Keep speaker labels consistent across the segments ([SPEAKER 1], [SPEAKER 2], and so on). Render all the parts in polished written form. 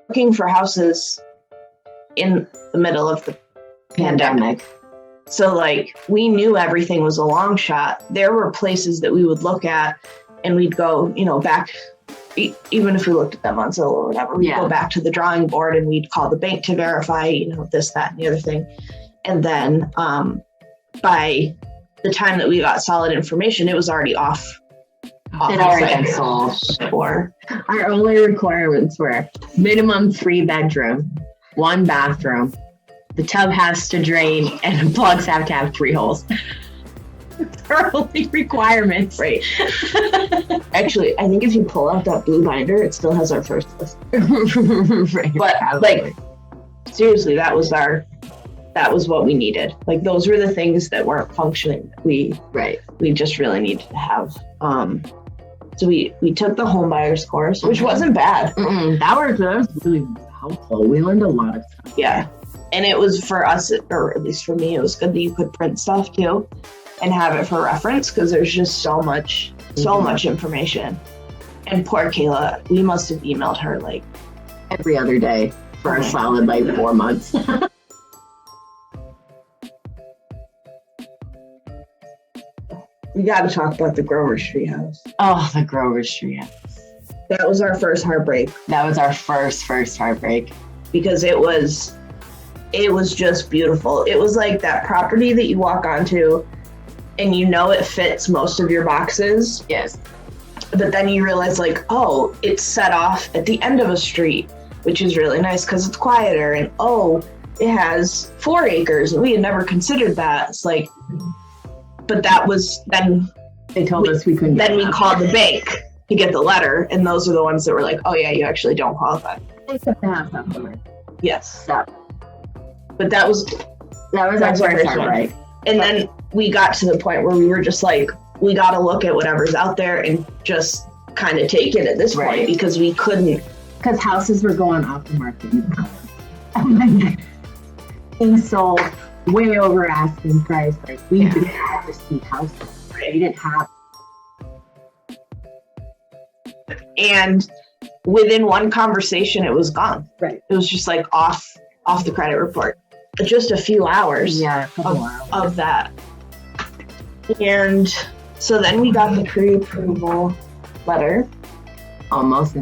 [SPEAKER 1] looking for houses in the middle of the pandemic. So like we knew everything was a long shot. There were places that we would look at and we'd go, back, even if we looked at them on Zillow or whatever, we'd go back to the drawing board and we'd call the bank to verify, this, that, and the other thing. And then by the time that we got solid information, it was already off.
[SPEAKER 2] It already been sold.
[SPEAKER 1] Or
[SPEAKER 2] our only requirements were minimum 3-bedroom, 1 bathroom. The tub has to drain and the plugs have to have 3 holes. That's our only requirements.
[SPEAKER 1] Right. Actually, I think if you pull out that blue binder, it still has our first list.
[SPEAKER 2] Right.
[SPEAKER 1] But like, seriously, that was what we needed. Like those were the things that weren't functioning. We just really needed to have. So we took the Homebuyers course, which wasn't bad.
[SPEAKER 2] That was really helpful. We learned a lot of stuff.
[SPEAKER 1] Yeah. And it was for us, or at least for me, it was good that you could print stuff too and have it for reference because there's just so much information. And poor Kayla, we must have emailed her like
[SPEAKER 2] every other day for a solid 4 months.
[SPEAKER 1] We got to talk about the Grover Street house.
[SPEAKER 2] Oh, the Grover Street house.
[SPEAKER 1] That was our first heartbreak.
[SPEAKER 2] That was our first heartbreak.
[SPEAKER 1] Because it was just beautiful. It was like that property that you walk onto and it fits most of your boxes.
[SPEAKER 2] Yes.
[SPEAKER 1] But then you realize like, oh, it's set off at the end of a street, which is really nice because it's quieter. And it has 4 acres. And we had never considered that. It's like, but that was then
[SPEAKER 2] they told us we couldn't.
[SPEAKER 1] Then we called the bank to get the letter. And those are the ones that were like, oh yeah, you actually don't qualify.
[SPEAKER 2] Except the house afterwards.
[SPEAKER 1] Yes.
[SPEAKER 2] Yeah.
[SPEAKER 1] But that was
[SPEAKER 2] our first heartbreak.
[SPEAKER 1] And then we got to the point where we were just like, we got to look at whatever's out there and just kind of take it at this point because we couldn't.
[SPEAKER 2] Because houses were going off the market. Being sold way over asking price. Like we didn't have to see houses. Right? We didn't have.
[SPEAKER 1] And within one conversation, it was gone.
[SPEAKER 2] Right.
[SPEAKER 1] It was just like off the credit report. Just a few hours.
[SPEAKER 2] Yeah, a couple hours
[SPEAKER 1] of that. And so then we got the pre-approval letter.
[SPEAKER 2] Almost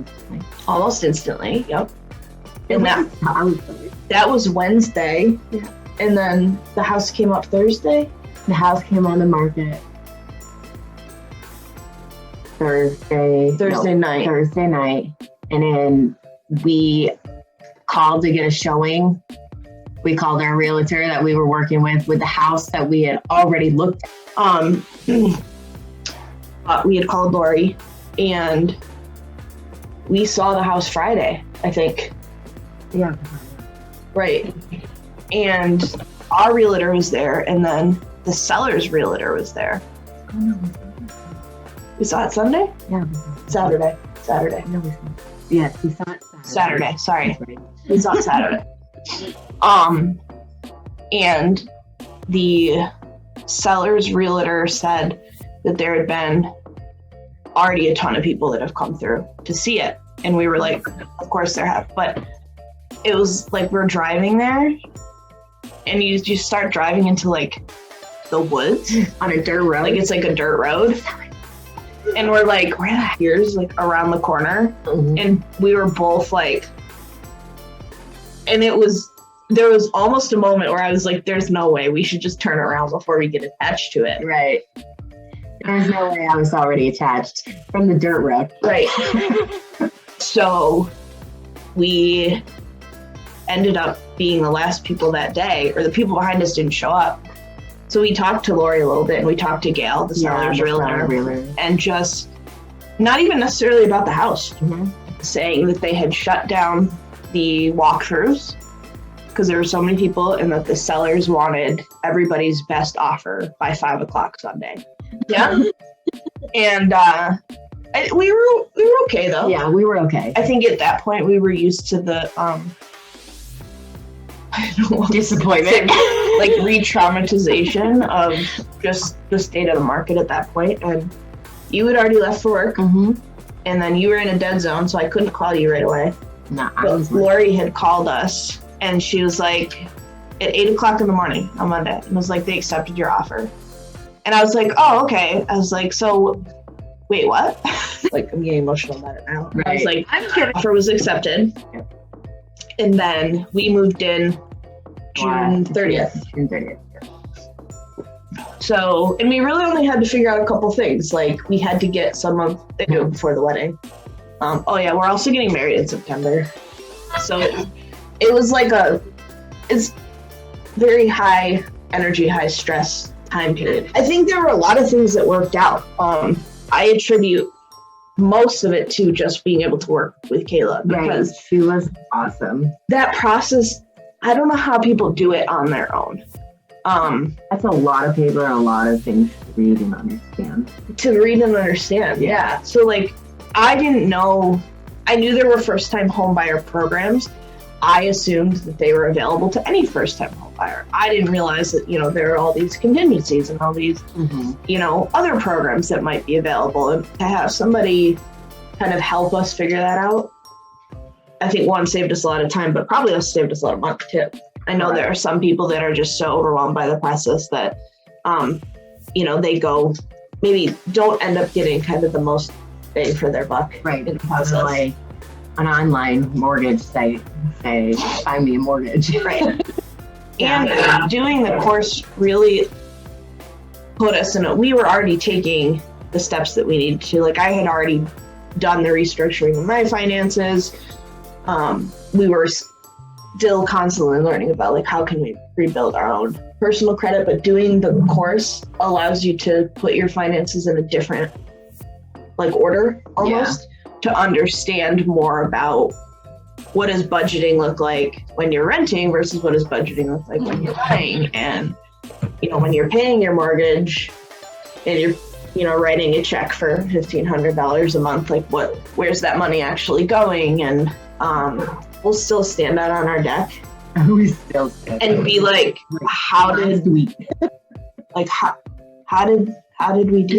[SPEAKER 1] instantly. Yep. And that was Wednesday.
[SPEAKER 2] Yeah.
[SPEAKER 1] And then the house came up Thursday.
[SPEAKER 2] The house came on the market Thursday night. And then we called to get a showing. We called our realtor that we were working with the house that we had already looked at.
[SPEAKER 1] We had called Lori and we saw the house Friday, I think.
[SPEAKER 2] Yeah.
[SPEAKER 1] Right. And our realtor was there and then the seller's realtor was there.
[SPEAKER 2] Oh, no.
[SPEAKER 1] We saw it Sunday?
[SPEAKER 2] Yeah.
[SPEAKER 1] Saturday.
[SPEAKER 2] No, we saw it. Yes, we saw it
[SPEAKER 1] Saturday. Sorry.
[SPEAKER 2] Right.
[SPEAKER 1] We saw it Saturday. And the seller's realtor said that there had been already a ton of people that have come through to see it. And we were like, of course there have. But it was like we're driving there and you just start driving into like the woods
[SPEAKER 2] on a dirt road.
[SPEAKER 1] Like it's like a dirt road. And we're like, where the here's like around the corner.
[SPEAKER 2] Mm-hmm.
[SPEAKER 1] And we were both like, and there was almost a moment where I was like, there's no way we should just turn around before we get attached to it.
[SPEAKER 2] Right. There's no way I was already attached from the dirt road.
[SPEAKER 1] Right. So we ended up being the last people that day, or the people behind us didn't show up. So we talked to Lori a little bit and we talked to Gail, the seller's realtor, and just not even necessarily about the house, saying that they had shut down the walkthroughs because there were so many people and that the sellers wanted everybody's best offer by 5:00 Sunday. Yeah. And we were okay though.
[SPEAKER 2] Yeah, we were okay.
[SPEAKER 1] I think at that point we were used to the
[SPEAKER 2] disappointment,
[SPEAKER 1] like re-traumatization of just the state of the market at that point. And you had already left for work, and then you were in a dead zone, so I couldn't call you right away.
[SPEAKER 2] No,
[SPEAKER 1] But Lori had called us and she was like, at 8:00 in the morning on Monday, and was like, they accepted your offer. And I was like, oh, okay. I was like, so wait, what? Like, I'm getting emotional about it now.
[SPEAKER 2] Right.
[SPEAKER 1] I was like,
[SPEAKER 2] I'm kidding.
[SPEAKER 1] offer was accepted.
[SPEAKER 2] Yep.
[SPEAKER 1] And then we moved in June 30th.
[SPEAKER 2] June 30th.
[SPEAKER 1] So, and we really only had to figure out a couple things. Like, we had to get some of the do it before the wedding. Oh yeah, we're also getting married in September. So it was like it's very high energy, high stress time period. I think there were a lot of things that worked out. I attribute most of it to just being able to work with Kayla, because
[SPEAKER 2] right. She was awesome.
[SPEAKER 1] that process, I don't know how people do it on their own.
[SPEAKER 2] That's a lot of paper and a lot of things to read and understand.
[SPEAKER 1] Yeah. So like, I didn't know, I knew there were first-time homebuyer programs. I assumed that they were available to any first-time homebuyer. I didn't realize that, there are all these contingencies and all these, other programs that might be available. And to have somebody kind of help us figure that out, I think one, saved us a lot of time, but probably also saved us a lot of money too. I know there are some people that are just so overwhelmed by the process that, they go, maybe don't end up getting kind of the most bang for their buck.
[SPEAKER 2] Right.
[SPEAKER 1] In the process.
[SPEAKER 2] Like an online mortgage site, say, find me a mortgage.
[SPEAKER 1] Right. And doing the course really put us in we were already taking the steps that we needed to. Like, I had already done the restructuring of my finances. We were still constantly learning about, like, how can we rebuild our own personal credit, but doing the course allows you to put your finances in a different, like, order almost, to understand more about what does budgeting look like when you're renting versus what does budgeting look like when you're paying. And, when you're paying your mortgage and you're, writing a check for $1,500 a month, like, where's that money actually going? And we'll still stand out on our deck.
[SPEAKER 2] We still stand
[SPEAKER 1] and be like, how did we do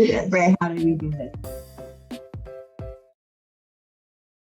[SPEAKER 1] this?
[SPEAKER 2] Right, how did we do this?